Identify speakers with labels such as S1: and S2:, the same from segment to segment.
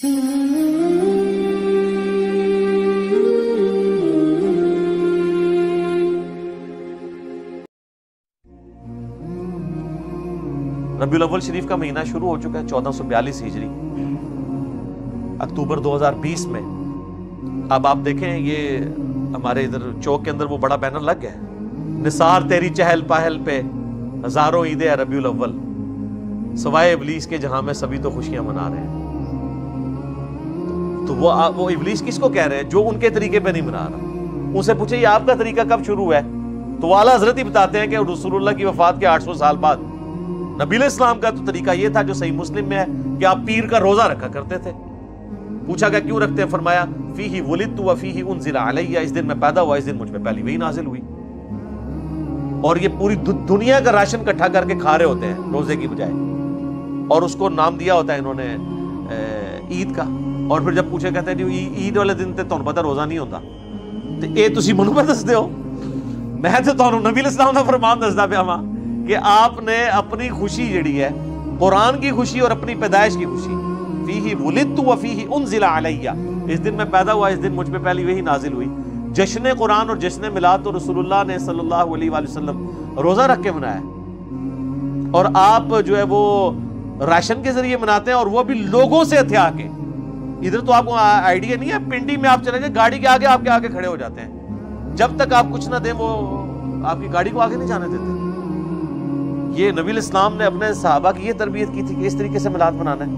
S1: ربیع الاول شریف کا مہینہ شروع ہو چکا ہے 1442 ہجری، اکتوبر 2020 میں۔ اب آپ دیکھیں یہ ہمارے ادھر چوک کے اندر وہ بڑا بینر لگ گیا ہے، نثار تیری چہل پہل پہ ہزاروں عیدیں ربیع الاول، سوائے ابلیس کے جہاں میں سبھی تو خوشیاں منا رہے ہیں۔ تو وہ ابلیس کس کو کہہ رہے ہیں؟ جو ان کے طریقے پہ نہیں منا رہا۔ ان سے پوچھے یہ آپ کا طریقہ کب شروع ہوا ہے؟ تو اعلیٰ حضرت ہی بتاتے ہیں کہ رسول اللہ کی وفات کے 800 سال بعد نبی علیہ السلام کا تو طریقہ یہ تھا جو صحیح مسلم میں ہے کہ آپ پیر کا روزہ رکھا کرتے تھے۔ پوچھا کہ کیوں رکھتے ہیں؟ فرمایا فیہ ولدت وفیہ انزل علیہ، اس دن میں پیدا ہوا، اس دن مجھ پہ پہلی وحی نازل ہوئی۔ اور یہ پوری دنیا کا راشن اکٹھا کر کے کھا رہے ہوتے ہیں روزے کی بجائے، اور اس کو نام دیا ہوتا ہے انہوں نے عید کا۔ اور پھر جب پوچھے کہتے ہیں جی عید والے دن تے تہن پتہ روزہ نہیں ہوتا، تو اے تسی منو پہ دسدے ہو؟ میں تو تہنوں نبی علیہ السلام دا فرمان دسدا پیا ہاں کہ آپ نے اپنی خوشی جڑی ہے، قرآن کی خوشی اور اپنی پیدائش کی خوشی، فیہ ولدت وفیہ انزل علیہ، اس دن میں پیدا ہوا، اس دن مجھ پہ پہلی وحی نازل ہوئی۔ جشن قرآن اور جشن میلاد تو رسول اللہ نے صلی اللہ علیہ وآلہ وسلم روزہ رکھ کے منایا، اور آپ جو ہے وہ راشن کے ذریعے مناتے ہیں، اور وہ بھی لوگوں سے ہتھیا کے۔ ادھر تو آپ کو آئیڈیا نہیں ہے، پنڈی میں آپ چلے جائیں گاڑی کے آگے آپ کے آگے کھڑے ہو جاتے ہیں، جب تک آپ کچھ نہ دیں وہ آپ کی گاڑی کو آگے نہیں جانے دیتے۔ یہ نبی علیہ السلام نے اپنے صحابہ کی یہ تربیت کی تھی کہ اس طریقے سے میلاد منانا ہے۔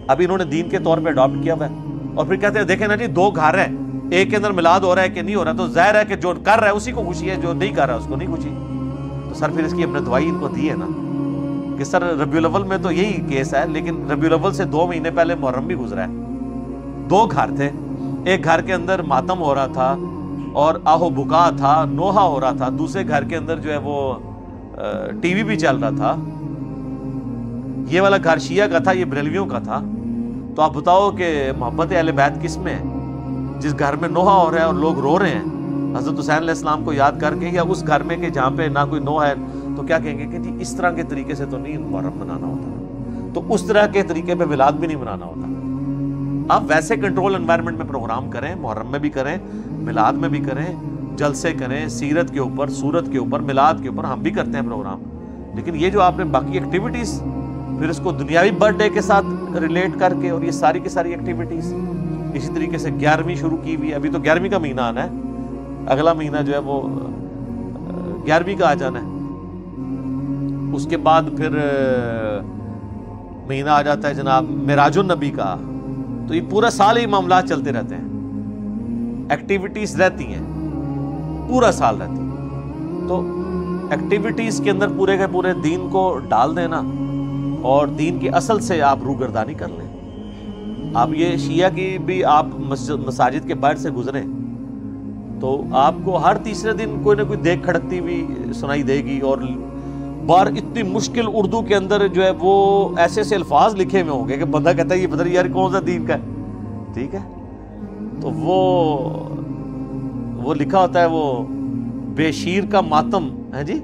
S1: اب انہوں نے دین کے طور پہ اڈاپٹ کیا ہوا ہے، اور پھر کہتے ہیں دیکھیں نا جی دو گھر ہیں، ایک کے اندر میلاد ہو رہا ہے کہ نہیں ہو رہا، تو ظاہر ہے کہ جو کر رہا ہے اسی کو خوشی ہے، جو نہیں کر رہا ہے اس کو نہیں خوشی۔ تو سر پھر اس کی اپنے دعائی ان کو دی ہے نا کہ سر ربیع الاول میں تو یہی کیس ہے، لیکن ربیع الاول سے 2 مہینے پہلے محرم بھی گزرا ہے۔ 2 گھر تھے، ایک گھر کے اندر ماتم ہو رہا تھا اور آہو بکا تھا، نوحہ ہو رہا تھا، دوسرے گھر کے اندر جو ہے وہ ٹی وی بھی چل رہا تھا۔ یہ والا گھر شیعہ کا تھا، یہ بریلویوں کا تھا۔ تو آپ بتاؤ کہ محبت اہل بیت کس میں ہے؟ جس گھر میں نوحہ ہو رہا ہے اور لوگ رو رہے ہیں حضرت حسین علیہ السلام کو یاد کر کے، یا اس گھر میں کہ جہاں پہ نہ کوئی نوح ہے، تو کیا کہیں گے کہ جی اس طرح کے طریقے سے تو نہیں محرم منانا ہوتا، تو اس طرح کے طریقے پہ میلاد بھی نہیں منانا ہوتا۔ آپ ویسے کنٹرول انوائرمنٹ میں پروگرام کریں، محرم میں بھی کریں، میلاد میں بھی کریں، جلسے کریں، سیرت کے اوپر، سورت کے اوپر، میلاد کے اوپر ہم بھی کرتے ہیں پروگرام، لیکن یہ جو آپ نے باقی ایکٹیویٹیز پھر اس کو دنیاوی برتھ ڈے کے ساتھ ریلیٹ کر کے، اور یہ ساری کی ساری ایکٹیویٹیز اسی طریقے سے 11ویں شروع کی ہوئی ہے، ابھی تو 11ویں کا مہینہ آنا ہے، اگلا مہینہ جو ہے وہ 11ویں کا آ جانا ہے، اس کے بعد پھر مہینہ آ جاتا ہے جناب معراج النبی کا۔ تو یہ پورا سال ہی معاملات چلتے رہتے ہیں، ایکٹیویٹیز رہتی ہیں، پورا سال رہتی ہیں۔ تو ایکٹیویٹیز کے اندر پورے کے پورے دین کو ڈال دینا، اور دین کی اصل سے آپ روگردانی کر لیں۔ آپ یہ شیعہ کی بھی آپ مساجد کے باہر سے گزریں تو آپ کو ہر تیسرے دن کوئی نہ کوئی دیکھ کھڑکتی ہوئی سنائی دے گی، اور بار اتنی مشکل اردو کے اندر جو ہے وہ ایسے ایسے الفاظ لکھے ہوئے ہوں گے کہ بندہ کہتا ہے یہ پتہ نہیں یار کون سا دین کا ہے، ٹھیک ہے؟ تو وہ لکھا ہوتا ہے وہ بے شیر کا ماتم ہے جی،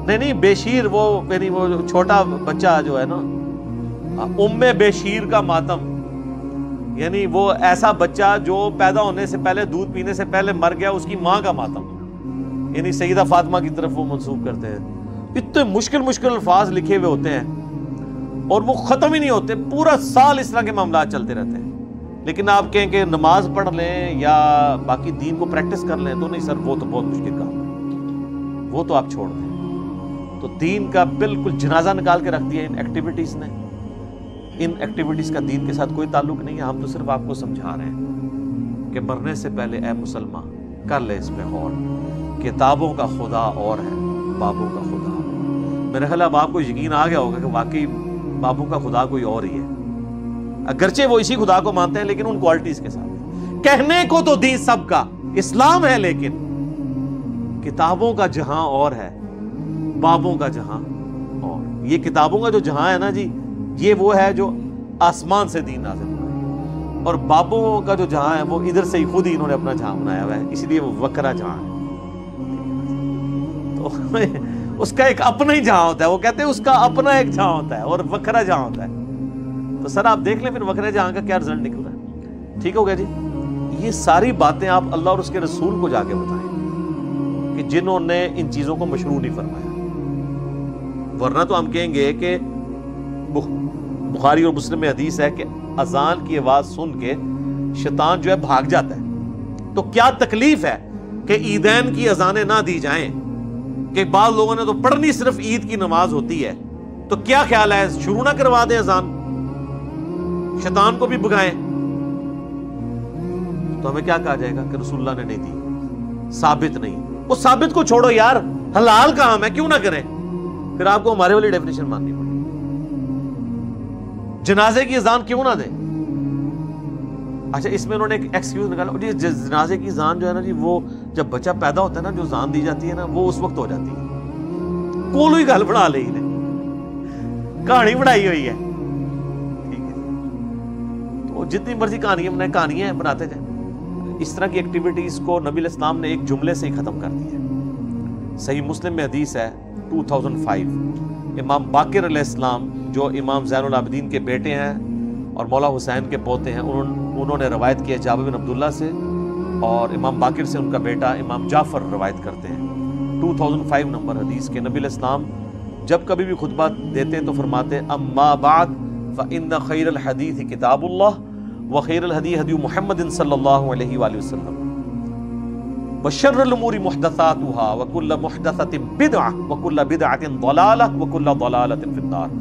S1: نہیں بے شیر وہ یعنی وہ چھوٹا بچہ جو ہے نا، ام بے شیر کا ماتم، یعنی وہ ایسا بچہ جو پیدا ہونے سے پہلے، دودھ پینے سے پہلے مر گیا، اس کی ماں کا ماتم، یعنی سیدہ فاطمہ کی طرف وہ منسوب کرتے ہیں۔ اتنے مشکل الفاظ لکھے ہوئے ہوتے ہیں اور وہ ختم ہی نہیں ہوتے، پورا سال اس طرح کے معاملات چلتے رہتے ہیں۔ لیکن آپ کہیں کہ نماز پڑھ لیں یا باقی دین کو پریکٹس کر لیں، تو نہیں سر، وہ تو بہت مشکل کام ہے، وہ تو آپ چھوڑ دیں۔ تو دین کا بالکل جنازہ نکال کے رکھ دیا ان ایکٹیویٹیز نے۔ ان ایکٹیویٹیز کا دین کے ساتھ کوئی تعلق نہیں ہے، ہم تو صرف آپ کو سمجھا رہے ہیں کہ مرنے سے پہلے اے مسلمان کر لے اس پہ غور، کتابوں کا خدا اور ہے، بابوں کا خدا اور ہے۔ میرے خیال اب آپ کو یقین آ گیا ہوگا کہ واقعی بابوں کا خدا کوئی اور ہی ہے، اگرچہ وہ اسی خدا کو مانتے ہیں لیکن ان کوالٹیز کے ساتھ۔ کہنے کو تو دین سب کا اسلام ہے، لیکن کتابوں کا جہاں اور ہے، بابوں کا جہاں اور۔ یہ کتابوں کا جو جہاں ہے نا جی، یہ وہ ہے جو آسمان سے دین نازل ہوا ہے، اور بابوں کا جو جہاں ہے وہ ادھر سے ہی خود ہی انہوں نے اپنا جہاں بنایا ہوا ہے، اس لیے وہ وکرا جہاں ہے۔ تو اس کا ایک اپنا ہی جہاں ہوتا ہے، وہ کہتے ہیں اس کا اپنا ایک جہاں ہوتا ہے اور وکرا جہاں ہوتا ہے۔ تو سر آپ دیکھ لیں پھر وقت جہاں کا کیا رزلٹ نکل رہا ہے. ٹھیک ہو گیا جی. یہ ساری باتیں آپ اللہ اور اس کے رسول کو جا کے بتائیں کہ جنہوں نے ان چیزوں کو مشروع نہیں فرمایا. ورنہ تو ہم کہیں گے کہ بخاری اور مسلم میں حدیث ہے کہ اذان کی آواز سن کے شیطان جو ہے بھاگ جاتا ہے. تو کیا تکلیف ہے کہ عیدین کی اذانیں نہ دی جائیں, کہ بعض لوگوں نے تو پڑھنی صرف عید کی نماز ہوتی ہے, تو کیا خیال ہے شروع نہ کروا دیں اذان, شیطان کو بھی بگائیں. تو ہمیں کیا کہا جائے گا کہ رسول اللہ نے نہیں دی, ثابت نہیں. وہ ثابت کو چھوڑو یار, حلال کام ہے کیوں نہ کریں. پھر آپ کو ہمارے والی ڈیفینیشن ماننی پڑے. جنازے کی اذان کیوں نہ دیں. اچھا اس میں انہوں نے ایک ایکسکیوز نکالا, جنازے کی اذان جو ہے نا جی, وہ جب بچہ پیدا ہوتا ہے نا, جو اذان دی جاتی ہے نا, وہ اس وقت ہو جاتی ہے. کوئی گل بنا لی نے, کہانی بنائی ہوئی ہے. ٹھیک ہے, تو جتنی مرضی کہانیاں بنائیں, کہانیاں بناتے جائیں. اس طرح کی ایکٹیویٹیز کو نبی علیہ السلام نے ایک جملے سے ہی ختم کر دیا ہے. صحیح مسلم میں حدیث ہے 2005, امام باقر علیہ السلام جو امام زین العابدین کے بیٹے ہیں اور مولا حسین کے پوتے ہیں, انہوں نے روایت کی ہے جابر بن عبداللہ سے, اور امام باقر سے ان کا بیٹا امام جعفر روایت کرتے ہیں. 2005 نمبر حدیث کے نبی علیہ السلام جب کبھی بھی خطبہ دیتے تو فرماتے اما بعد فإن خیر الحدیث کتاب اللہ وخیر الہدی ہدی محمد صلی اللہ علیہ وآلہ وسلم وشر الامور محدثاتها وكل محدثۃ بدعہ وكل بدعۃ ضلالہ وكل ضلالۃ فی النار.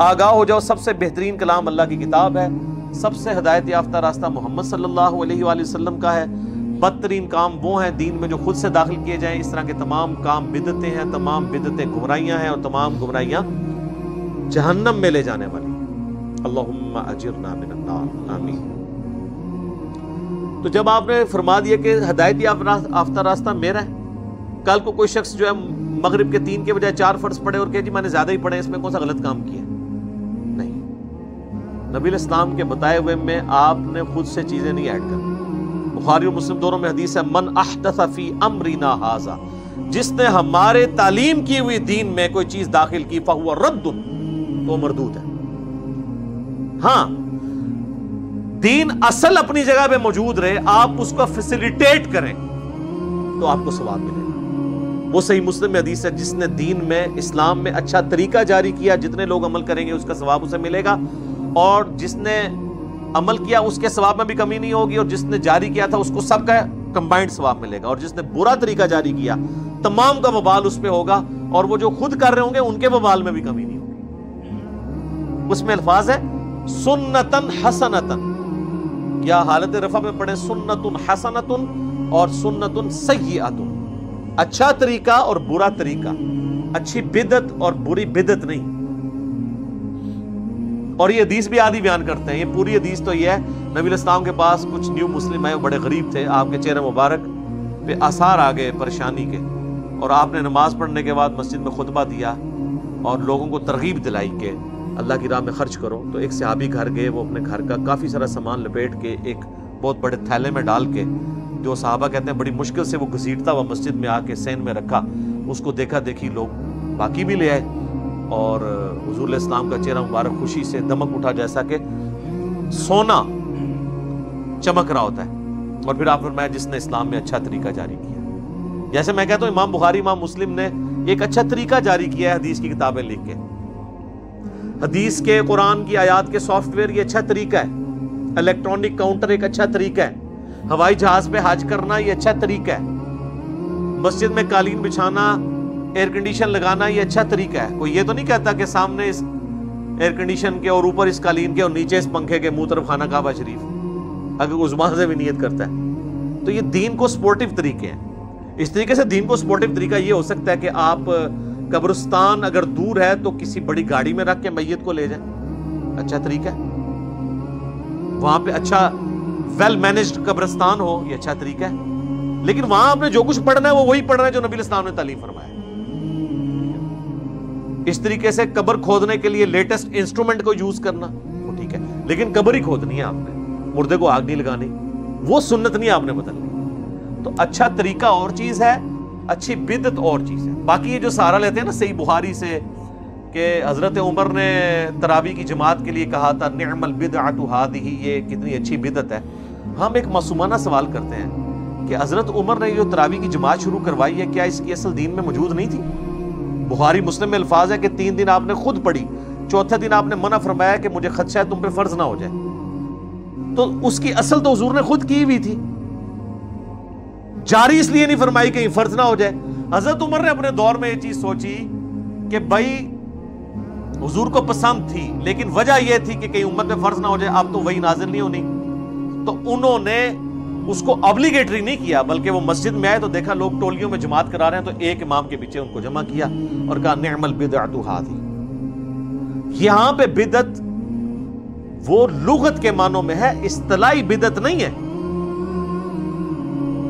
S1: آگاہ ہو جاؤ, سب سے بہترین کلام اللہ کی کتاب ہے, سب سے ہدایت یافتہ راستہ محمد صلی اللہ علیہ وآلہ وسلم کا ہے. بدترین کام وہ ہیں دین میں جو خود سے داخل کیے جائیں. اس طرح کے تمام کام بدعتیں ہیں, تمام بدعتیں گمراہیاں ہیں, اور تمام گمراہیاں جہنم میں لے جانے والی ہیں. اللہم اجرنا من النار, آمین. تو جب آپ نے فرما دیا کہ ہدایت یافتہ راستہ میرا ہے, کل کو کوئی شخص جو ہے مغرب کے 3 کے بجائے 4 فرض پڑھے اور کہ جی میں نے زیادہ ہی پڑھے, اس میں کون سا غلط کام کیا؟ نہیں. نبی علیہ السلام کے بتائے ہوئے میں آپ نے خود سے چیزیں نہیں ایڈ کرنی. بخاری اور مسلم دونوں میں حدیث ہے من احدث فی امرنا ھذا, جس نے ہمارے تعلیم کی ہوئی دین میں کوئی چیز داخل کی فہو رد, تو مردود ہے. ہاں دین اصل اپنی جگہ پہ موجود رہے, آپ اس کو فیسیلیٹیٹ کریں تو آپ کو ثواب ملے گا. وہ صحیح مسلم میں حدیث ہے جس نے دین میں اسلام میں اچھا طریقہ جاری کیا, جتنے لوگ عمل کریں گے اس کا ثواب اسے ملے گا, اور جس نے عمل کیا اس کے ثواب میں بھی کمی نہیں ہوگی, اور جس نے جاری کیا تھا اس کو سب کا کمبائنڈ ثواب ملے گا, اور جس نے برا طریقہ جاری کیا تمام کا وبال اس پہ ہوگا, اور وہ جو خود کر رہے ہوں گے ان کے وبال میں بھی کمی نہیں ہوگی. اس میں الفاظ ہے سنتن حسنتن, یا حالت رفع میں پڑھیں سنتن حسنتن اور سنتن سیئتن, اچھا طریقہ اور برا طریقہ, اچھی بدعت اور بری بدعت نہیں. اور یہ حدیث بھی آدھی بیان کرتے ہیں. یہ پوری حدیث تو یہ ہے, نبی علیہ السلام کے پاس کچھ نیو مسلم آئے, وہ بڑے غریب تھے, آپ کے چہرے مبارک پہ آثار آ گئے پریشانی کے, اور آپ نے نماز پڑھنے کے بعد مسجد میں خطبہ دیا اور لوگوں کو ترغیب دلائی کہ اللہ کی راہ میں خرچ کرو. تو ایک صحابی گھر گئے, وہ اپنے گھر کا کافی سارا سامان لپیٹ کے ایک بہت بڑے تھیلے میں ڈال کے, جو صحابہ کہتے ہیں بڑی مشکل سے وہ گھسیٹتا ہوا مسجد میں آ کے سین میں رکھا. اس کو دیکھا دیکھی لوگ باقی بھی لے آئے, اور حضور علیہ السلام کا چہرہ مبارک خوشی سے دمک اٹھا جیسا کہ سونا چمک رہا ہوتا ہے. اور پھر آپ فرمایا جس نے اسلام میں اچھا طریقہ جاری کیا. جیسے میں کہتا ہوں امام بخاری امام مسلم نے ایک اچھا طریقہ جاری کیا ہے حدیث کی کتابیں لکھ کے. حدیث کے, قرآن کی آیات کے سافٹ ویئر یہ اچھا طریقہ ہے, الیکٹرانک کاؤنٹر ایک اچھا طریقہ ہے, ہوائی جہاز پہ حج کرنا یہ اچھا طریقہ ہے, مسجد میں قالین بچھانا, ایئر کنڈیشن لگانا یہ اچھا طریقہ ہے. کوئی یہ تو نہیں کہتا کہ سامنے اس ایئر کنڈیشن کے اور اوپر اس قالین کے اور نیچے اس پنکھے کے منہ طرف خانہ کعبہ شریف, اگر کوئی زبان سے بھی نیت کرتا ہے تو یہ دین کو سپورٹیو طریقے ہیں. اس طریقے سے دین کو سپورٹیو طریقہ یہ ہو سکتا ہے کہ آپ قبرستان اگر دور ہے تو کسی بڑی گاڑی میں رکھ کے میت کو لے جائیں, اچھا طریقہ ہے. وہاں پہ اچھا ویل مینجڈ قبرستان ہو, یہ اچھا طریقہ ہے. لیکن وہاں آپ نے جو کچھ پڑھنا ہے وہ وہی پڑھنا ہے جو نبی علیہ السلام نے تعلیم فرمایا. اس طریقے سے قبر کھودنے کے لیے لیٹسٹ انسٹرومنٹ کو یوز کرنا وہ ٹھیک ہے, لیکن قبر ہی کھودنی ہے آپ نے, مردے کو آگ نہیں لگانی, وہ سنت نہیں آپ نے بدلنی. تو اچھا طریقہ اور چیز ہے, اچھی بدعت اور چیز ہے. باقی یہ جو سہارا لیتے ہیں نا صحیح بخاری سے کہ حضرت عمر نے تراویح کی جماعت کے لیے کہا تھا نعم البدعۃ ھذہ، یہ کتنی اچھی بدعت ہے. ہم ایک معصومانہ سوال کرتے ہیں کہ حضرت عمر نے جو تراویح کی جماعت شروع کروائی ہے، کیا اس کی اصل دین میں موجود نہیں تھی؟ بخاری مسلم میں الفاظ ہے کہ 3 دن آپ نے خود پڑھی، چوتھے دن آپ نے منع فرمایا کہ مجھے خدشہ ہے تم پہ فرض نہ ہو جائے. تو اس کی اصل تو حضور نے خود کی ہوئی تھی، جاری اس لیے نہیں فرمائی کہ فرض نہ ہو جائے. حضرت عمر نے اپنے دور میں یہ چیز سوچی کہ بھائی حضور کو پسند تھی، لیکن وجہ یہ تھی کہ کہیں امت میں فرض نہ ہو جائے، اب تو وہی نازل نہیں ہونی. تو انہوں نے اس کو ابلیگیٹری نہیں کیا، بلکہ وہ مسجد میں آئے تو دیکھا لوگ ٹولیوں میں جماعت کرا رہے ہیں، تو ایک امام کے پیچھے ان کو جمع کیا اور کہا نعم البدعۃ ھذہ. یہاں پہ بدعت وہ لغت کے معنوں میں ہے، اصطلاحی بدعت نہیں ہے.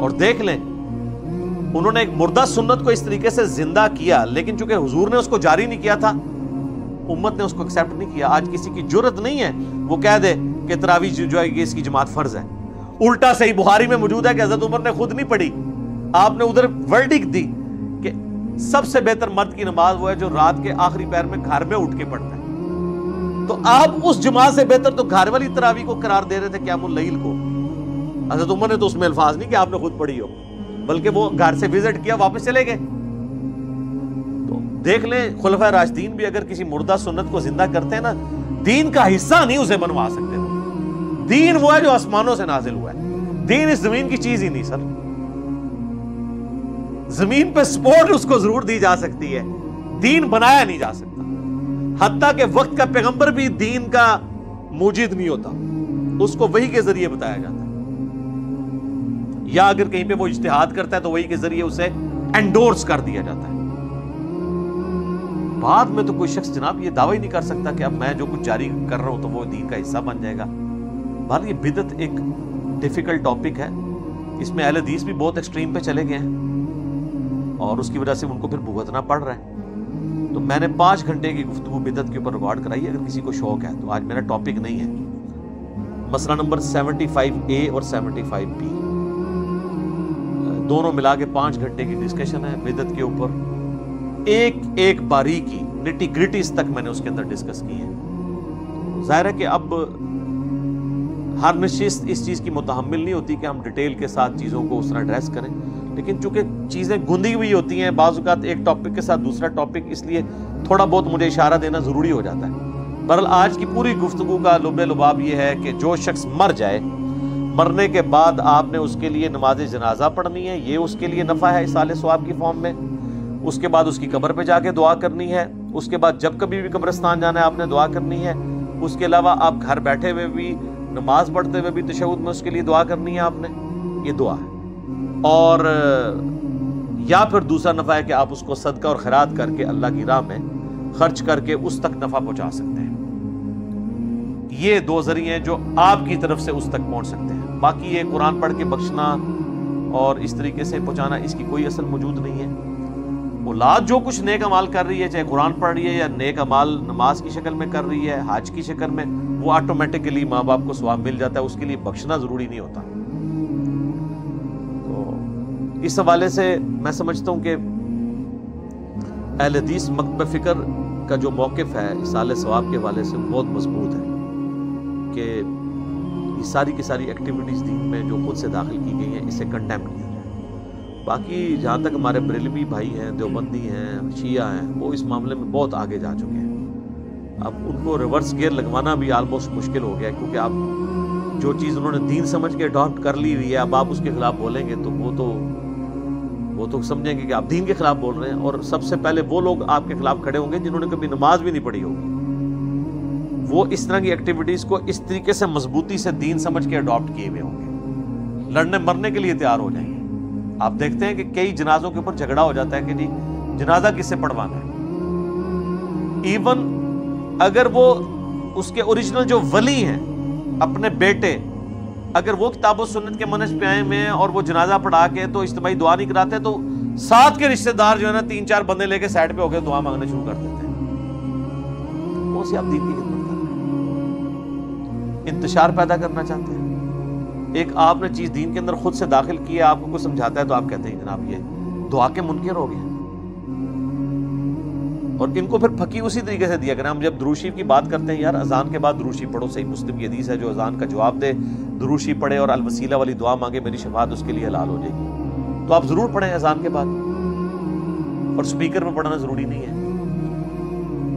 S1: اور دیکھ لیں انہوں نے ایک مردہ سنت کو اس طریقے سے زندہ کیا، لیکن چونکہ حضور نے اس کو جاری نہیں کیا تھا، امت نے اس کو ایکسیپٹ نہیں کیا. آج کسی کی جرت نہیں ہے وہ کہہ دے کہ تراویح جو ہے اس کی جماعت فرض ہے. الٹا صحیح بخاری میں موجود ہے کہ حضرت عمر نے خود نہیں پڑھی، آپ نے ادھر ورڈکٹ دی کہ سب سے بہتر مرد کی نماز وہ ہے جو رات کے آخری پہر میں گھر میں اٹھ کے پڑھتا ہے. تو آپ اس جماعت سے بہتر تو گھر والی تراویح کو قرار دے رہے تھے قیام اللیل کو. حضرت عمر نے تو اس میں الفاظ نہیں کہ آپ نے خود پڑھی ہو، بلکہ وہ گھر سے وزٹ کیا واپس چلے گئے. تو دیکھ لیں خلفائے راشدین بھی اگر کسی مردہ سنت کو زندہ کرتے ہیں نا، دین کا حصہ نہیں اسے بنوا سکتے. دین وہ ہے جو آسمانوں سے نازل ہوا ہے، دین اس زمین کی چیز ہی نہیں سر. زمین پہ سپورٹ اس کو ضرور دی جا سکتی ہے، دین بنایا نہیں جا سکتا. حتیٰ کہ وقت کا پیغمبر بھی دین کا موجد نہیں ہوتا، اس کو وحی کے ذریعے بتایا جاتا ہے، یا اگر کہیں پہ وہ اجتہاد کرتا ہے تو وحی کے ذریعے اسے انڈورس کر دیا جاتا ہے. بعد میں تو کوئی شخص جناب یہ دعویٰ ہی نہیں کر سکتا کہ اب میں جو کچھ جاری کر رہا ہوں تو وہ دین کا حصہ بن جائے گا. بہرحال یہ بدعت ایک ڈیفیکلٹ ٹاپک ہے، اس میں اہل حدیث بھی بہت ایکسٹریم پہ چلے گئے ہیں اور اس کی وجہ سے ان کو پھر بھگتنا پڑ رہا ہے. تو میں نے 5 گھنٹے کی گفتگو بدعت کے اوپر ریکارڈ کرائی ہے، اگر کسی کو شوق ہے تو. آج میرا ٹاپک نہیں ہے. مسئلہ نمبر 75A اور 75B دونوں ملا کے 5 گھنٹے کی ڈسکشن ہے بدعت کے اوپر. ایک باریکی نٹی گریٹیز تک میں نے اس کے اندر ڈسکس کی ہے. ظاہر ہے کہ اب ہر نشست اس چیز کی متحمل نہیں ہوتی کہ ہم ڈیٹیل کے ساتھ چیزوں کو اس طرح ایڈریس کریں، لیکن چونکہ چیزیں گندی ہوئی ہوتی ہیں بعض اوقات ایک ٹاپک کے ساتھ دوسرا ٹاپک، اس لیے تھوڑا بہت مجھے اشارہ دینا ضروری ہو جاتا ہے. بہرحال آج کی پوری گفتگو کا لب لباب یہ ہے کہ جو شخص مر جائے، مرنے کے بعد آپ نے اس کے لیے نماز جنازہ پڑھنی ہے، یہ اس کے لیے نفع ہے اصالہ ثواب کی فارم میں. اس کے بعد اس کی قبر پہ جا کے دعا کرنی ہے. اس کے بعد جب کبھی بھی قبرستان جانا ہے آپ نے دعا کرنی ہے. اس کے علاوہ آپ گھر بیٹھے ہوئے بھی نماز پڑھتے ہوئے بھی تشہد میں اس کے لیے دعا کرنی ہے آپ نے. یہ دعا ہے. اور یا پھر دوسرا نفع ہے کہ آپ اس کو صدقہ اور خیرات کر کے اللہ کی راہ میں خرچ کر کے اس تک نفع پہنچا سکتے ہیں. یہ 2 ذریعے ہیں جو آپ کی طرف سے اس تک پہنچ سکتے ہیں. باقی یہ قرآن پڑھ کے بخشنا اور اس طریقے سے پہنچانا، اس کی کوئی اصل موجود نہیں ہے. اولاد جو کچھ نیک اعمال کر رہی ہے، چاہے قرآن پڑھ رہی ہے یا نیک اعمال نماز کی شکل میں کر رہی ہے، حج کی شکل میں، وہ آٹومیٹکلی ماں باپ کو ثواب مل جاتا ہے. اس کے لیے بخشنا ضروری نہیں ہوتا. تو اس حوالے سے میں سمجھتا ہوں کہ اہل حدیث مکتب فکر کا جو موقف ہے اصالہ ثواب کے حوالے سے بہت مضبوط ہے کہ یہ ساری کی ساری ایکٹیویٹیز دین میں جو خود سے داخل کی گئی ہیں اسے کنڈیم کیا جائے. باقی جہاں تک ہمارے بریلوی بھائی ہیں، دیوبندی ہیں، شیعہ ہیں، وہ اس معاملے میں بہت آگے جا چکے ہیں. اب ان کو ریورس گیئر لگوانا بھی آلموسٹ مشکل ہو گیا ہے، کیونکہ آپ جو چیز انہوں نے دین سمجھ کے اڈاپٹ کر لی ہوئی ہے، اب آپ اس کے خلاف بولیں گے تو وہ تو سمجھیں گے کہ آپ دین کے خلاف بول رہے ہیں. اور سب سے پہلے وہ لوگ آپ کے خلاف کھڑے ہوں گے جنہوں نے کبھی نماز بھی نہیں پڑھی ہوگی. وہ اس طرح کی ایکٹیویٹیز کو اس طریقے سے مضبوطی سے دین سمجھ کے اڈاپٹ کیے ہوئے ہوں گے، لڑنے مرنے کے لیے تیار ہو جائیں گے. آپ دیکھتے ہیں کہ کئی جنازوں کے اوپر جھگڑا ہو جاتا ہے کہ جی جنازہ کس سے پڑھوانا ہے. ایون اگر وہ اس کے اوریجنل جو ولی ہیں اپنے بیٹے، اگر وہ کتاب و سنت کے منہج پہ آئے میں اور وہ جنازہ پڑھا کے تو اجتماعی دعا نہیں کراتے، تو ساتھ کے رشتہ دار جو ہے نا 3-4 بندے لے کے سائڈ پہ ہو کے دعا مانگنا شروع کر دیتے ہیں. کون سی آپ دین کی خدمت کر رہے ہیں؟ انتشار پیدا کرنا چاہتے ہیں. ایک آپ نے چیز دین کے اندر خود سے داخل کی ہے، آپ کو کوئی سمجھاتا ہے تو آپ کہتے ہیں جناب یہ دعا کے منکر ہو گئے. اور ان کو پھر پھکی اسی طریقے سے دیا کریں. ہم جب درود شریف کی بات کرتے ہیں یار اذان کے بعد درود شریف پڑھو, صحیح مسلم کی حدیث ہے, جو اذان کا جواب دے درود شریف پڑھے اور الوسیلہ والی دعا مانگے میری شفاعت اس کے لیے حلال ہو جائے گی. تو آپ ضرور پڑھیں اذان کے بعد, اور سپیکر میں پڑھنا ضروری نہیں ہے,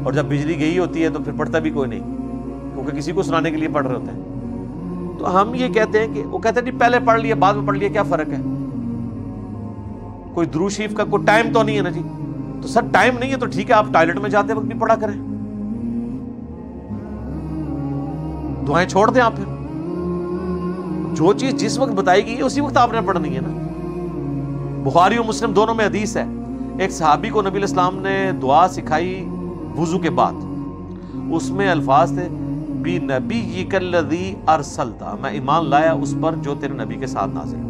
S1: اور جب بجلی گئی ہوتی ہے تو پھر پڑھتا بھی کوئی نہیں, کیونکہ کسی کو سنانے کے لیے پڑھ رہے ہوتے ہیں. تو ہم یہ کہتے ہیں کہ وہ کہتے ہیں جی پہلے پڑھ لیا بعد میں پڑھ لیا, کیا فرق ہے؟ کوئی درود شریف کا کوئی ٹائم تو نہیں ہے نا جی. تو سر ٹائم نہیں ہے تو ٹھیک ہے, آپ ٹوائلٹ میں جاتے وقت بھی پڑھا کریں, دعائیں چھوڑ دیں آپ. پھر جو چیز جس وقت بتائی گئی ہے اسی وقت آپ نے پڑھنی ہے نا. بخاری اور مسلم دونوں میں حدیث ہے, ایک صحابی کو نبی علیہ السلام نے دعا سکھائی وضو کے بعد, اس میں الفاظ تھے بِنَبِيِّكَ الَّذِي أَرْسَلْتَ, میں ایمان لایا اس پر جو تیرے نبی کے ساتھ نازل ہوا.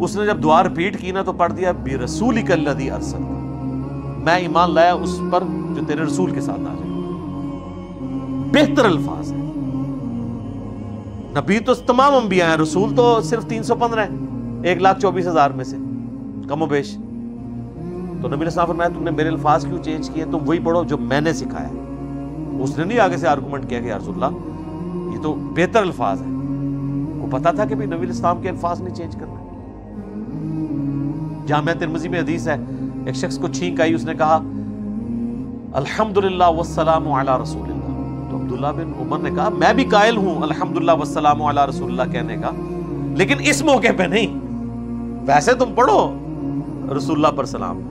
S1: اس نے جب دعا ریپیٹ کی نا تو پڑھ دیا بِرَسُولِكَ الَّذِي أَرْسَلْتَ, میں ایمان لایا اس پر جو تیرے رسول کے ساتھ نازل ہوا. بہتر الفاظ ہیں. نبی تو تمام انبیاء ہیں, رسول تو صرف 315 ہیں 1,24,000 میں سے کم و بیش. تو نبی علیہ السلام فرمایا تم نے میرے الفاظ کیوں چینج کیے, تم وہی پڑھو جو میں نے سکھایا. اس نے نہیں آگے سے آرگومنٹ کیا کہ یا رسول اللہ یہ تو بہتر الفاظ ہیں. وہ پتا تھا کہ بھی نبی علیہ السلام کے الفاظ نہیں چینج کرنا. جامعہ ترمذی میں حدیث ہے, ایک شخص کو چھینک آئی, اس نے کہا الحمدللہ والسلام علی رسول اللہ. تو عبداللہ بن عمر نے کہا میں بھی قائل ہوں الحمدللہ والسلام علی رسول اللہ کہنے کا, لیکن اس موقع پہ نہیں, ویسے تم پڑھو رسول اللہ پر سلام.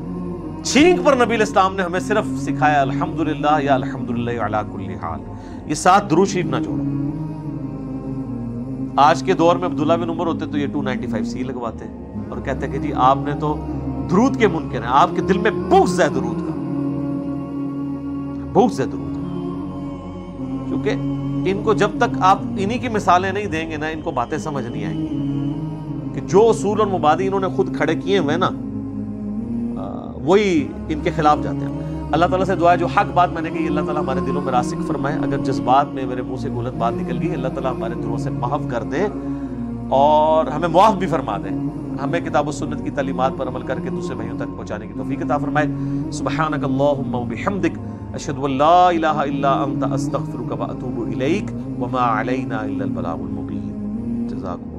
S1: چھینک پر نبی علیہ السلام نے ہمیں صرف سکھایا الحمدللہ یا الحمدللہ علی کل حال. یہ 7 درود شریف نہ چھوڑو. آج کے دور میں عبداللہ بن عمر ہوتے تو یہ 295C لگواتے اور کہتے کہ جی آپ نے تو درود کے منکر ہیں, آپ کے دل میں بغض ہے درود کا, بغض ہے درود کا. کیونکہ ان کو جب تک آپ انہی کی مثالیں نہیں دیں گے نا ان کو باتیں سمجھ نہیں آئیں گی کہ جو اصول اور مبادی انہوں نے خود کھڑے کیے ہوئے نا وہی ان کے خلاف جاتے ہیں. اللہ تعالیٰ سے دعا ہے جو حق بات میں نے کہی اللہ تعالیٰ ہمارے دلوں میں راسخ فرمائے. اگر جذبات میں میرے منہ سے غلط بات نکل گئی اللہ تعالیٰ ہمارے دلوں سے معاف کر دے اور ہمیں معاف بھی فرما دے. ہمیں کتاب و سنت کی تعلیمات پر عمل کر کے دوسرے بھائیوں تک پہنچانے کی توفیق عطا فرمائے. سبحانک اللہم و بحمدک اشہد ان لا الہ الا انت استغفرک و اتوب الیک وما علینا الا البلاغ المبین. جزاکم